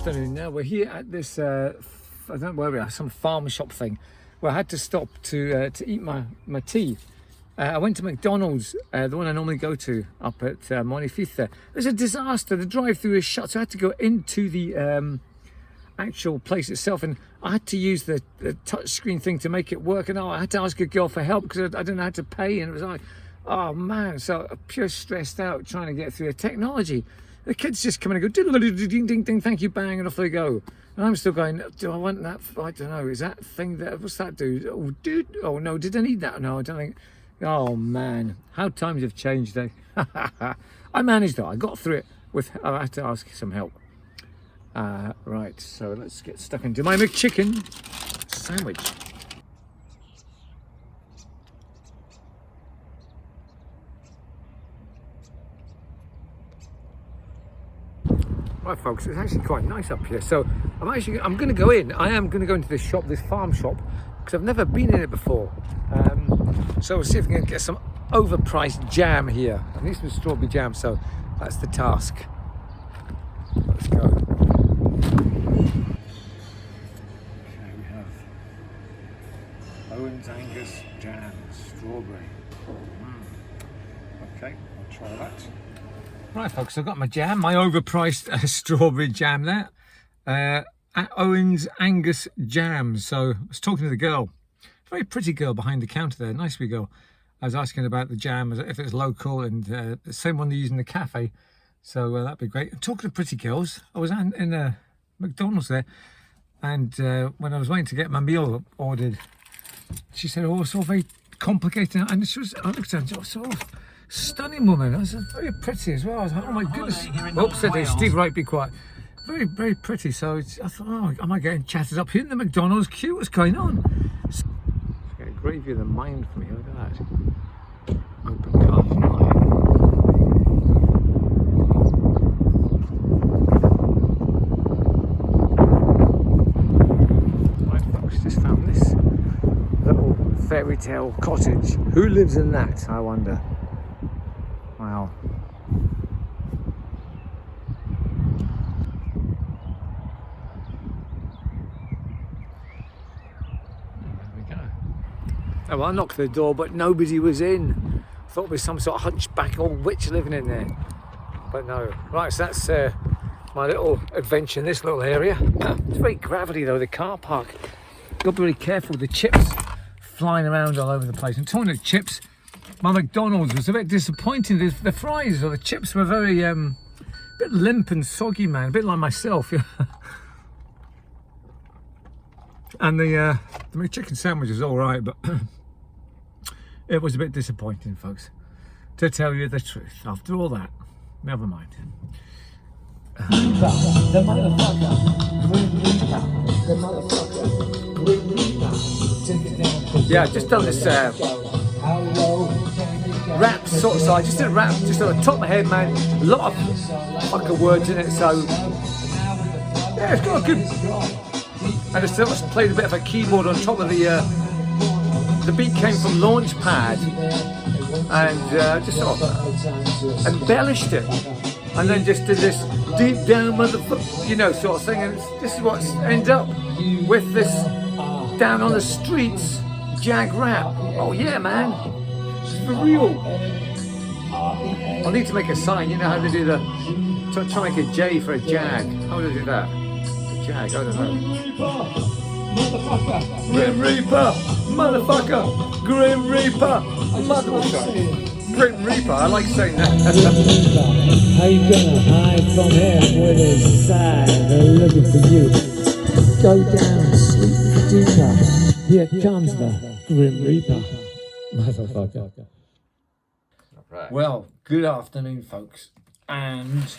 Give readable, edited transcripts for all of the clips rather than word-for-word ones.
afternoon now. We're here at this, I don't know where we are, some farm shop thing, where I had to stop to eat my tea. I went to McDonald's, the one I normally go to up at Montefiore. It was a disaster. The drive-through is shut, so I had to go into the actual place itself, and I had to use the touch screen thing to make it work, and I had to ask a girl for help because I didn't know how to pay, and it was like, oh man, so pure stressed out trying to get through the technology. The kids just come in and go diddle ding ding ding, thank you, bang, and off they go. And I'm still going, do I want that? I don't know, is that thing that, what's that do? Oh dude, oh no, did I need that? No, I don't think. Oh man, how times have changed, eh? I managed though, I got through it with, I had to ask some help. Right, so let's get stuck into my McChicken sandwich. Right folks, it's actually quite nice up here. So I'm going to go in. I am going to go into this shop, this farm shop, because I've never been in it before. So we'll see if we can get some overpriced jam here. I need some strawberry jam, so that's the task. Let's go. Okay, we have Owen's Angus jam, strawberry. Okay, I'll try that. Right folks, I've got my jam, my overpriced strawberry jam there, at Owen's Angus Jam. So I was talking to the girl, very pretty girl behind the counter there, nice wee girl. I was asking about the jam, if it's local, and the same one they use in the cafe, so that'd be great. And talking to pretty girls, I was in McDonald's there, and when I was waiting to get my meal ordered, she said, oh, it's all very complicated, and she was, I looked at her, so stunning woman. I was very pretty as well. I was like, oh my goodness. Oops, said they, Steve Wright, be quiet. Very, very pretty. So I thought, oh, am I getting chatted up here in the McDonald's queue? What's going on? Let's get a great view of the mine for me. Look at that. Open car mine. Right, folks, just found this little fairy tale cottage. Who lives in that, I wonder? Wow. There we go. Oh, well, I knocked the door, but nobody was in. I thought it was some sort of hunchback old witch living in there. But no. Right, so that's my little adventure in this little area. It's very gravelly though, the car park. Got to be really careful, the chips flying around all over the place. And talking of chips, my McDonald's was a bit disappointing. The fries or the chips were very bit limp and soggy, man, a bit like myself. Yeah. And the McChicken sandwich was all right, but it was a bit disappointing, folks, to tell you the truth. After all that, never mind. The motherfucker, the motherfucker. Yeah, I've just done this rap sort of, so I just did a rap just on the top of my head, man. A lot of fucking words in it, so yeah, it's got a good. And I still played a bit of a keyboard on top of the beat came from Launchpad, and just sort of embellished it, and then just did this deep down motherfucker, you know, sort of thing, and this is what's ended up with this down on the streets Jag rap. Oh yeah, man. For real. I'll need to make a sign. You know how they do the try to make a J for a Jag. How do I do that? A Jag, I don't know. Grim Reaper, motherfucker. Grim Reaper, motherfucker. Grim Reaper, I like saying that. How you gonna hide from him with his side? They're looking for you. Go down, sleep deeper. Here comes the Grim Reaper, motherfucker. Right. Well, good afternoon, folks, and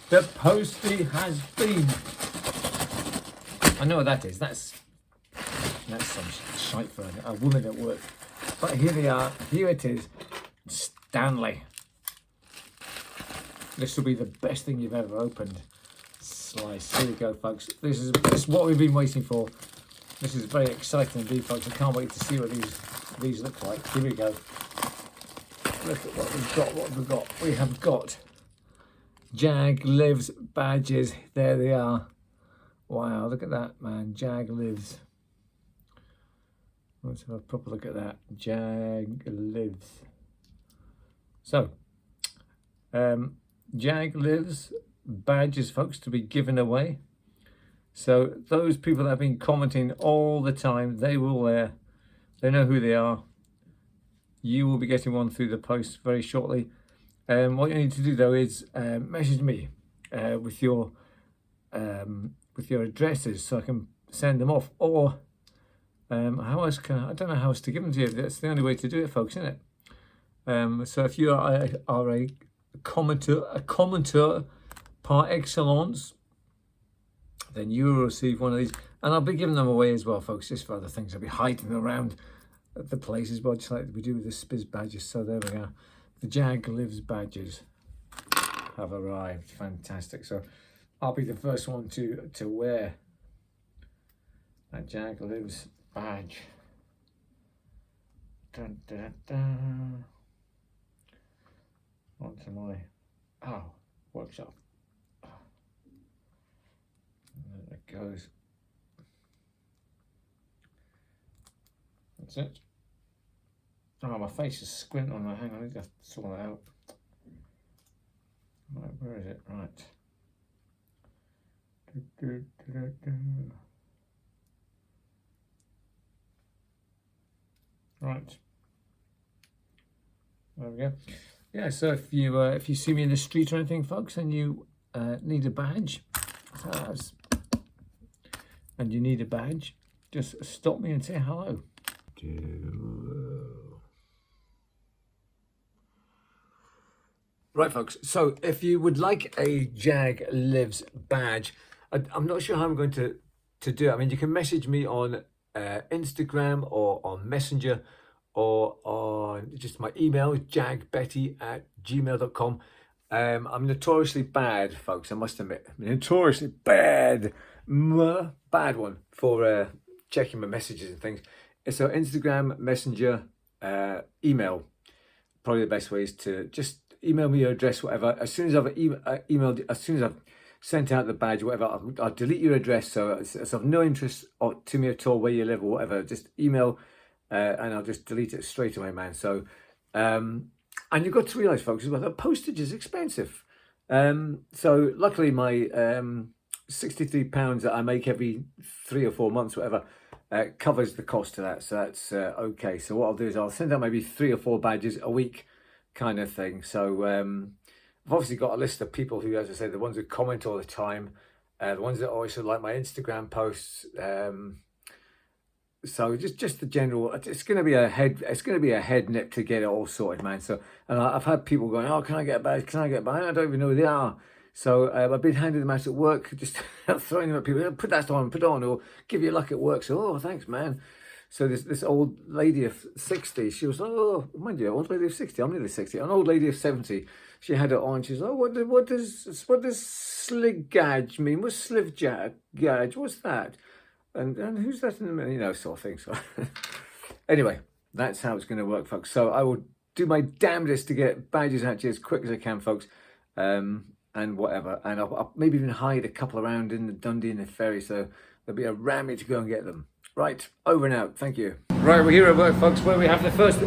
the postie has been. I know what that is. That's some shite for a woman at work. But here they are. Here it is, Stanley. This will be the best thing you've ever opened. Slice. Here we go, folks. This is what we've been waiting for. This is very exciting indeed, folks. I can't wait to see what these look like. Here we go. Look at what we've got. What have we got? We have got Jaglives badges. There they are. Wow, look at that, man. Jaglives. Let's have a proper look at that. Jaglives. So, Jaglives badges, folks, to be given away. So those people that have been commenting all the time, they know who they are. You will be getting one through the post very shortly. What you need to do though is message me with your addresses so I can send them off. Or how else can I don't know how else to give them to you. That's the only way to do it, folks, isn't it? So if you are a commenter par excellence, then you will receive one of these, and I'll be giving them away as well, folks, just for other things. I'll be hiding them around the place as well, just like we do with the Spiz badges. So there we are. The Jaglives badges have arrived. Fantastic. So I'll be the first one to wear that Jaglives badge. Dun, dun, dun. Onto my workshop. And there it goes. That's it. Oh, my face is squinting on that. Hang on, I need to sort that out. Right, where is it? Right. Right. There we go. Yeah, so if you see me in the street or anything, folks, and you need a badge, and you need a badge, just stop me and say hello. Right, folks, so if you would like a Jaglives badge, I'm not sure how I'm going to do it. I mean, you can message me on Instagram or on Messenger or on just my email, jagbetty@gmail.com. I'm notoriously bad, folks, I must admit. I'm notoriously bad one for checking my messages and things. So Instagram, Messenger, email, probably the best way is to just email me your address, whatever. As soon as I've emailed, as soon as I've sent out the badge, whatever, I'll delete your address. So it's of no interest to me at all where you live or whatever. Just email and I'll just delete it straight away, man. So, and you've got to realise, folks, as well, that postage is expensive. So luckily my £63 that I make every 3 or 4 months, whatever, covers the cost of that. So that's okay. So what I'll do is I'll send out maybe 3 or 4 badges a week kind of thing. So I've obviously got a list of people who, as I say, the ones who comment all the time, the ones that also like my Instagram posts. So just the general, it's going to be a head nip to get it all sorted, man. So, and I've had people going, oh, can I get a badge? Can I get a badge? I don't even know who they are. So I've been handing them out at work, just throwing them at people. Put that on, put it on, or give you luck at work. So, oh, thanks, man. So this old lady of 60, she was, oh, mind you, old lady of 60, I'm nearly 60. An old lady of 70, she had it on. She's, oh, what does sliggadge mean? What's slivgadge? What's that? And who's that in the middle? You know, sort of thing. So anyway, that's how it's going to work, folks. So I will do my damnedest to get badges out to you as quick as I can, folks. And whatever. And I'll maybe even hide a couple around in the Dundee and the ferry, so there'll be a rammy to go and get them. Right, over and out. Thank you. Right, we're here at work, folks, where we have the first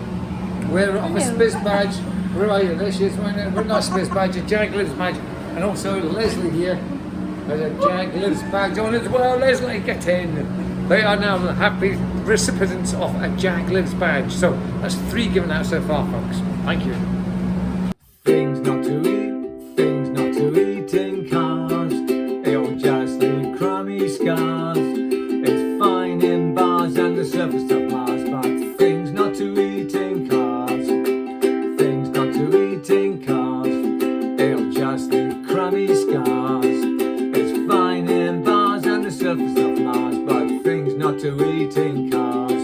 wearer of a Spiz badge. Where are you? There she is. We're not a Spiz badge, a Jaglives badge. And also Leslie here has a Jaglives badge on as well. Leslie, get in. They are now the happy recipients of a Jaglives badge. So that's 3 given out so far, folks. Thank you. Things not to eat, things not to eat in cars. They'll just leave crummy scars. It's fine in bars and the surface of Mars, but things not to eat in cars. Things not to eat in cars. They'll just leave crummy scars. It's fine in bars and the surface of Mars, but things not to eat in cars.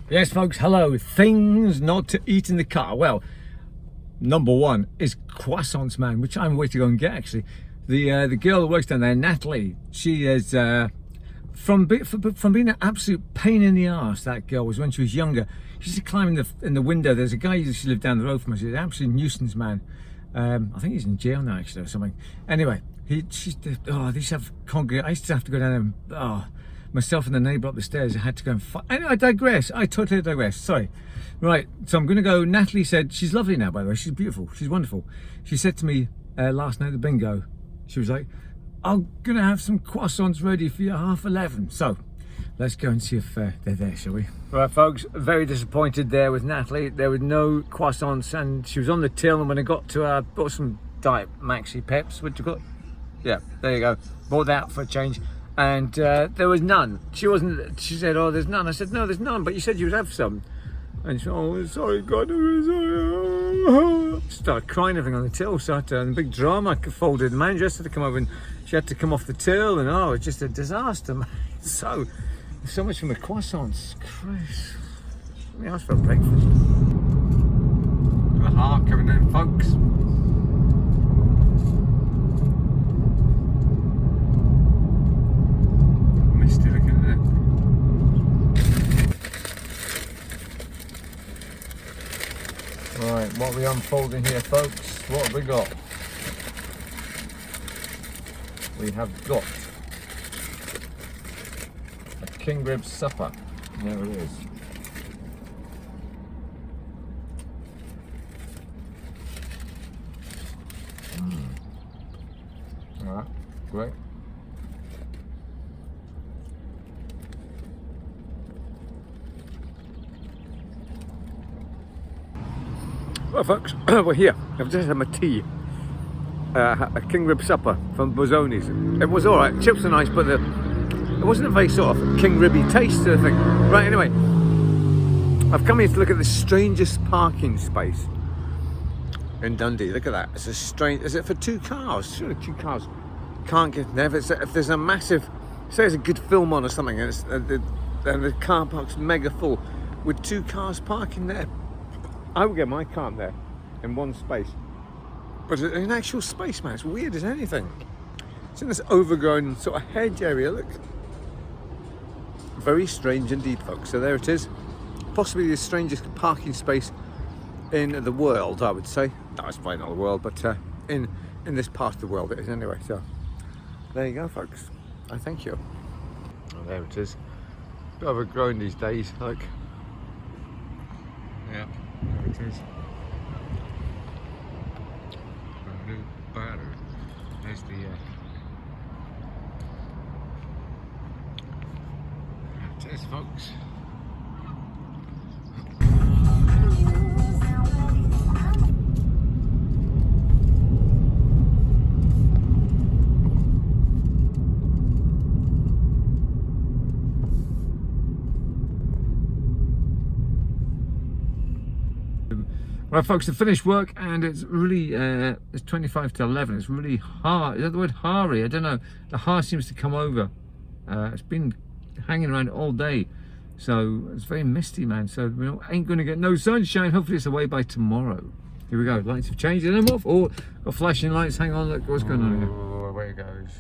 Yes, folks, hello. Things not to eat in the car. Well, number 1 is croissants, man, which I'm waiting to go and get, actually. The girl who works down there, Natalie, she is, from being an absolute pain in the arse, that girl was when she was younger. She used to climb in the window. There's a guy who used to live down the road from us. He's an absolute nuisance, man. I think he's in jail now actually or something. Anyway, they used to have congregate. I used to have to go down and myself and the neighbour up the stairs. I had to go and fight. Anyway, I digress. I totally digress. Sorry. Right, so I'm going to go. Natalie said she's lovely now. By the way, she's beautiful. She's wonderful. She said to me last night at the bingo. She was like, "I'm going to have some croissants ready for you at 11:30." So let's go and see if they're there, shall we? Right, folks, very disappointed there with Natalie. There were no croissants, and she was on the till, and when I got to her, I bought some Diet Maxi Peps. What you got? Yeah, there you go. Bought that for a change. And there was none. She said, "Oh, there's none." I said, "No, there's none, but you said you would have some." And she said, "Oh, sorry, God, I'm sorry." Started crying everything on the till, so I had to, and big drama folded. The manager had to come over and she had to come off the till, and oh, it's just a disaster, man. So much for my croissants. Christ. Let me ask for breakfast. Aha, coming in, folks. Misty looking at it. Right, what are we unfolding here, folks? What have we got? We have got a king rib supper. There it is. Alright, great. Well, folks, we're here. I've just had my tea. A king rib supper from Bozzoni's. It was alright. Chips are nice, but it wasn't a very sort of king ribby taste to the thing. Right, anyway, I've come here to look at the strangest parking space in Dundee. Look at that. It's a strange. Is it for 2 cars? Surely 2 cars can't get there. If there's a massive, say there's a good film on or something, and the car park's mega full with 2 cars parking there. I would get my car there in one space. But in an actual space, man, it's weird as anything. It's in this overgrown sort of hedge area, look. Very strange indeed, folks. So there it is. Possibly the strangest parking space in the world, I would say. No, it's probably not the world, but in this part of the world it is anyway. So there you go, folks. I thank you. Oh, there it is. A bit overgrown these days, look. Yeah. There it is. There's the there it is, folks. Right, folks, to finish work, and it's really it's 25 to 11. It's really hard. Is that the word harry? I don't know. The har seems to come over. It's been hanging around all day, so it's very misty, man. So we ain't going to get no sunshine. Hopefully it's away by tomorrow. Here we go. Lights have changed and I'm off. Oh, got flashing lights. Hang on, look what's going on here. Oh, away it goes.